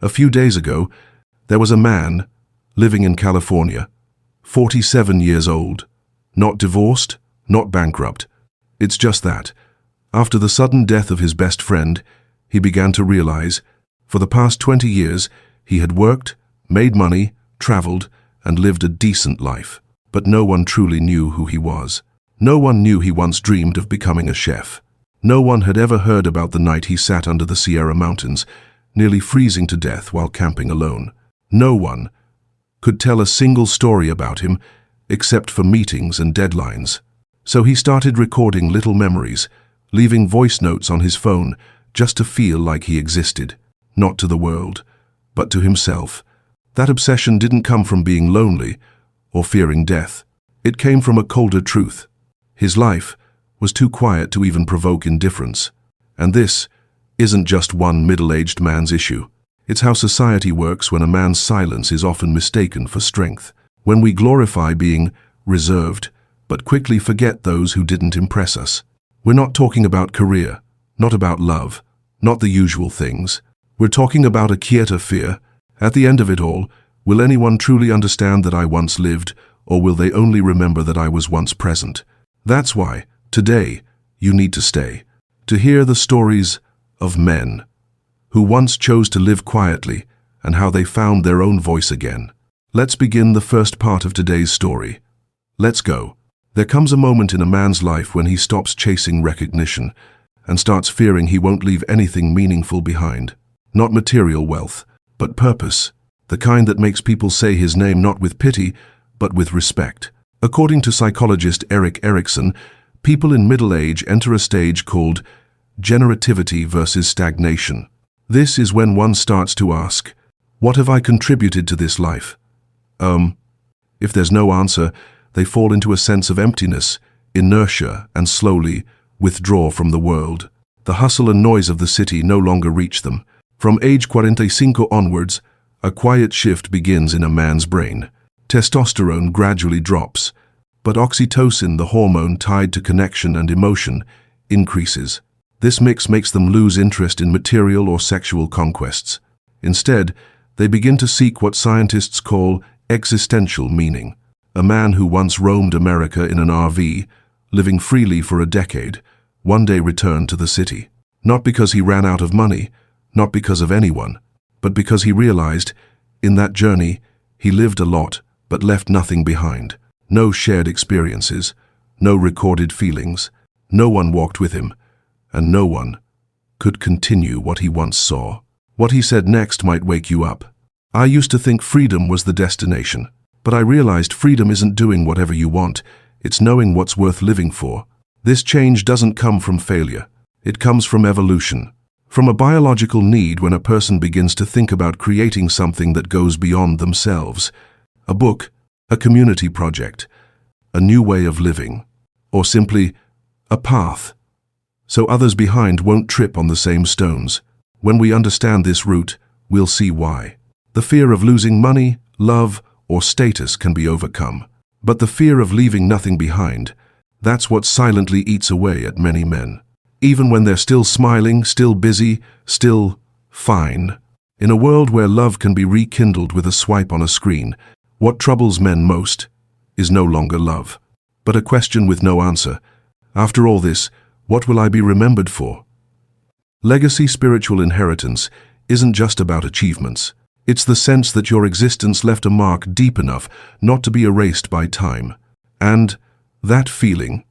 A few days ago, there was a man living in California, 47 years old, not divorced, not bankrupt. It's just that, after the sudden death of his best friend, he began to realize, for the past 20 years, he had worked, made money, traveled, and lived a decent life. But no one truly knew who he was. No one knew he once dreamed of becoming a chef. No one had ever heard about the night he sat under the Sierra Mountains, nearly freezing to death while camping alone. No one could tell a single story about him, except for meetings and deadlines. So he started recording little memories, leaving voice notes on his phone just to feel like he existed, not to the world, but to himself. That obsession didn't come from being lonely or fearing death. It came from a colder truth. His life was too quiet to even provoke indifference. And this isn't just one middle-aged man's issue. It's how society works when a man's silence is often mistaken for strength. When we glorify being reserved, but quickly forget those who didn't impress us. We're not talking about career, not about love, not the usual things. We're talking about a quieta fear. At the end of it all, will anyone truly understand that I once lived, or will they only remember that I was once present? That's why, today, you need to stay, to hear the stories of men who once chose to live quietly and how they found their own voice again. Let's begin the first part of today's story. Let's go. There comes a moment in a man's life when he stops chasing recognition and starts fearing he won't leave anything meaningful behind. Not material wealth, but purpose, the kind that makes people say his name not with pity, but with respect. According to psychologist Erik Erikson, people in middle age enter a stage called generativity versus stagnation. This is when one starts to ask, what have I contributed to this life? If there's no answer, they fall into a sense of emptiness, inertia, and slowly withdraw from the world. The hustle and noise of the city no longer reach them. From age 45 onwards, a quiet shift begins in a man's brain. Testosterone gradually drops, but oxytocin, the hormone tied to connection and emotion, increases. This mix makes them lose interest in material or sexual conquests. Instead, they begin to seek what scientists call existential meaning. A man who once roamed America in an RV, living freely for a decade, one day returned to the city. Not because he ran out of money, not because of anyone, but because he realized, in that journey, he lived a lot, but left nothing behind. No shared experiences, no recorded feelings, no one walked with him, and no one could continue what he once saw. What he said next might wake you up. I used to think freedom was the destination, but I realized freedom isn't doing whatever you want, it's knowing what's worth living for. This change doesn't come from failure, it comes from evolution. From a biological need when a person begins to think about creating something that goes beyond themselves. A book, a community project, a new way of living, or simply a path, so others behind won't trip on the same stones. When we understand this route, we'll see why. The fear of losing money, love, or status can be overcome. But the fear of leaving nothing behind, that's what silently eats away at many men. Even when they're still smiling, still busy, still fine. In a world where love can be rekindled with a swipe on a screen, what troubles men most is no longer love, but a question with no answer. After all this, what will I be remembered for? Legacy spiritual inheritance isn't just about achievements. It's the sense that your existence left a mark deep enough not to be erased by time. And that feeling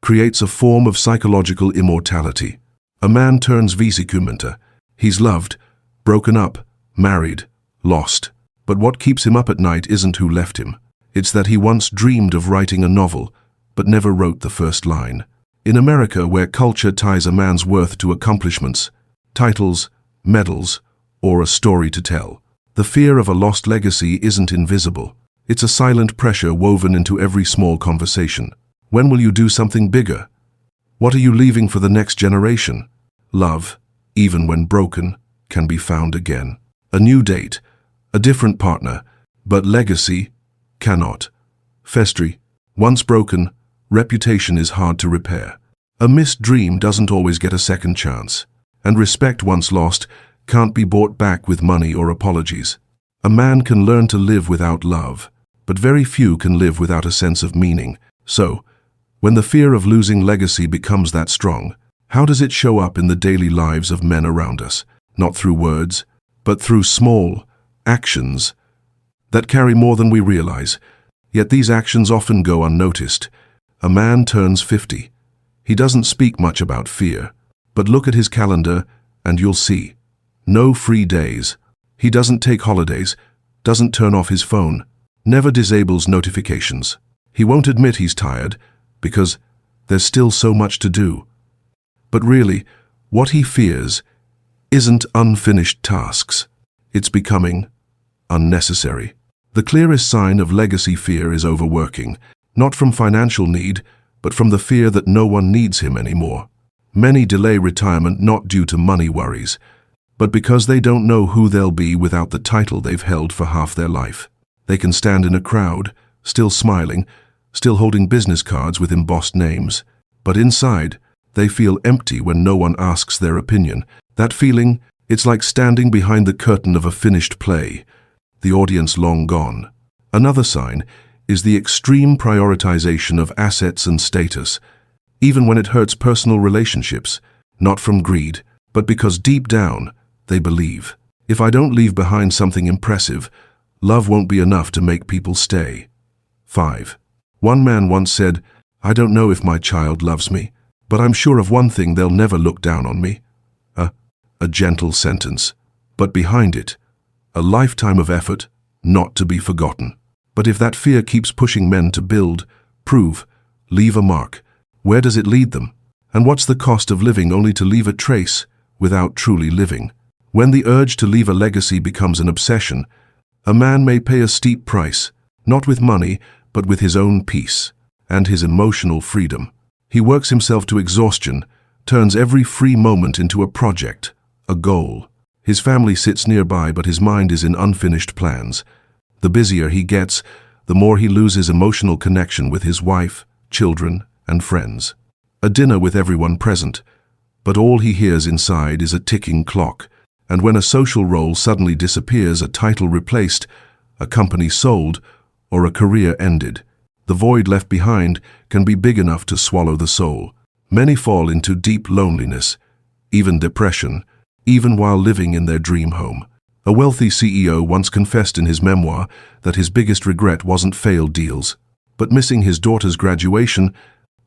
creates a form of psychological immortality. A man turns 20. He's loved, broken up, married, lost. But what keeps him up at night isn't who left him. It's that he once dreamed of writing a novel, but never wrote the first line. In America, where culture ties a man's worth to accomplishments, titles, medals, or a story to tell, the fear of a lost legacy isn't invisible. It's a silent pressure woven into every small conversation. When will you do something bigger? What are you leaving for the next generation? Love, even when broken, can be found again. A new date, a different partner, but legacy cannot. Festry, once broken, reputation is hard to repair. A missed dream doesn't always get a second chance. And respect once lost can't be bought back with money or apologies. A man can learn to live without love, but very few can live without a sense of meaning. So, when the fear of losing legacy becomes that strong, how does it show up in the daily lives of men around us? Not through words, but through small actions that carry more than we realize. Yet these actions often go unnoticed. A man turns 50. He doesn't speak much about fear, but look at his calendar and you'll see. No free days. He doesn't take holidays, doesn't turn off his phone, never disables notifications. He won't admit he's tired because there's still so much to do. But really, what he fears isn't unfinished tasks. It's becoming unnecessary. The clearest sign of legacy fear is overworking, not from financial need, but from the fear that no one needs him anymore. Many delay retirement not due to money worries, but because they don't know who they'll be without the title they've held for half their life. They can stand in a crowd, still smiling, still holding business cards with embossed names, but inside, they feel empty when no one asks their opinion. That feeling, it's like standing behind the curtain of a finished play, the audience long gone. Another sign is the extreme prioritization of assets and status, even when it hurts personal relationships, not from greed, but because deep down, they believe, if I don't leave behind something impressive, love won't be enough to make people stay. 5. One man once said, I don't know if my child loves me, but I'm sure of one thing, they'll never look down on me. A gentle sentence, but behind it, a lifetime of effort, not to be forgotten. But if that fear keeps pushing men to build, prove, leave a mark, where does it lead them? And what's the cost of living only to leave a trace without truly living? When the urge to leave a legacy becomes an obsession, a man may pay a steep price, not with money, but with his own peace and his emotional freedom. He works himself to exhaustion, turns every free moment into a project, a goal. His family sits nearby, but his mind is in unfinished plans. The busier he gets, the more he loses emotional connection with his wife, children, and friends. A dinner with everyone present, but all he hears inside is a ticking clock. And when a social role suddenly disappears, a title replaced, a company sold, or a career ended, the void left behind can be big enough to swallow the soul. Many fall into deep loneliness, even depression, even while living in their dream home. A wealthy CEO once confessed in his memoir that his biggest regret wasn't failed deals, but missing his daughter's graduation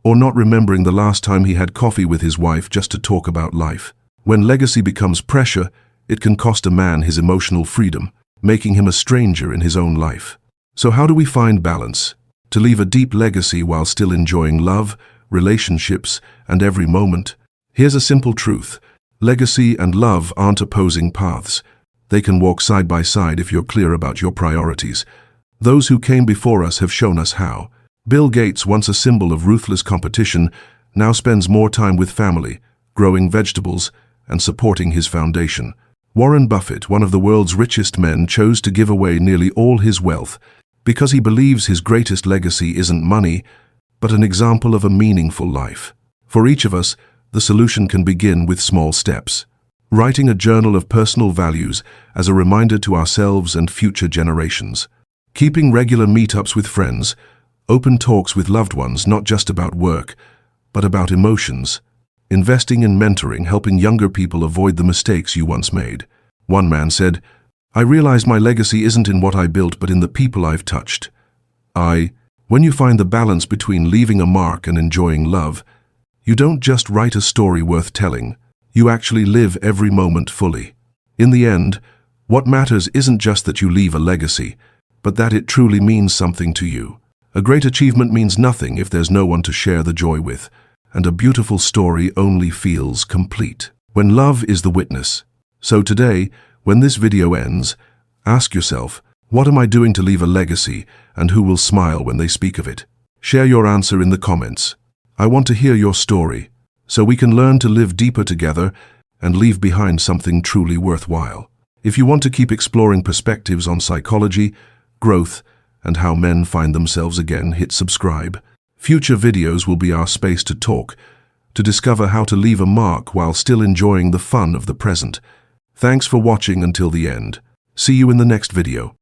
or not remembering the last time he had coffee with his wife just to talk about life. When legacy becomes pressure, it can cost a man his emotional freedom, making him a stranger in his own life. So how do we find balance to leave a deep legacy while still enjoying love, relationships, and every moment? Here's a simple truth. Legacy and love aren't opposing paths. They can walk side by side if you're clear about your priorities. Those who came before us have shown us how. Bill Gates, once a symbol of ruthless competition, now spends more time with family, growing vegetables, and supporting his foundation. Warren Buffett, one of the world's richest men, chose to give away nearly all his wealth because he believes his greatest legacy isn't money, but an example of a meaningful life. For each of us, the solution can begin with small steps. Writing a journal of personal values as a reminder to ourselves and future generations. Keeping regular meetups with friends, open talks with loved ones, not just about work, but about emotions. Investing in mentoring, helping younger people avoid the mistakes you once made. One man said, I realize my legacy isn't in what I built, but in the people I've touched. When you find the balance between leaving a mark and enjoying love, you don't just write a story worth telling, you actually live every moment fully. In the end, what matters isn't just that you leave a legacy, but that it truly means something to you. A great achievement means nothing if there's no one to share the joy with, and a beautiful story only feels complete when love is the witness. So today, when this video ends, ask yourself, what am I doing to leave a legacy, and who will smile when they speak of it? Share your answer in the comments. I want to hear your story, so we can learn to live deeper together and leave behind something truly worthwhile. If you want to keep exploring perspectives on psychology, growth, and how men find themselves again, hit subscribe. Future videos will be our space to talk, to discover how to leave a mark while still enjoying the fun of the present. Thanks for watching until the end. See you in the next video.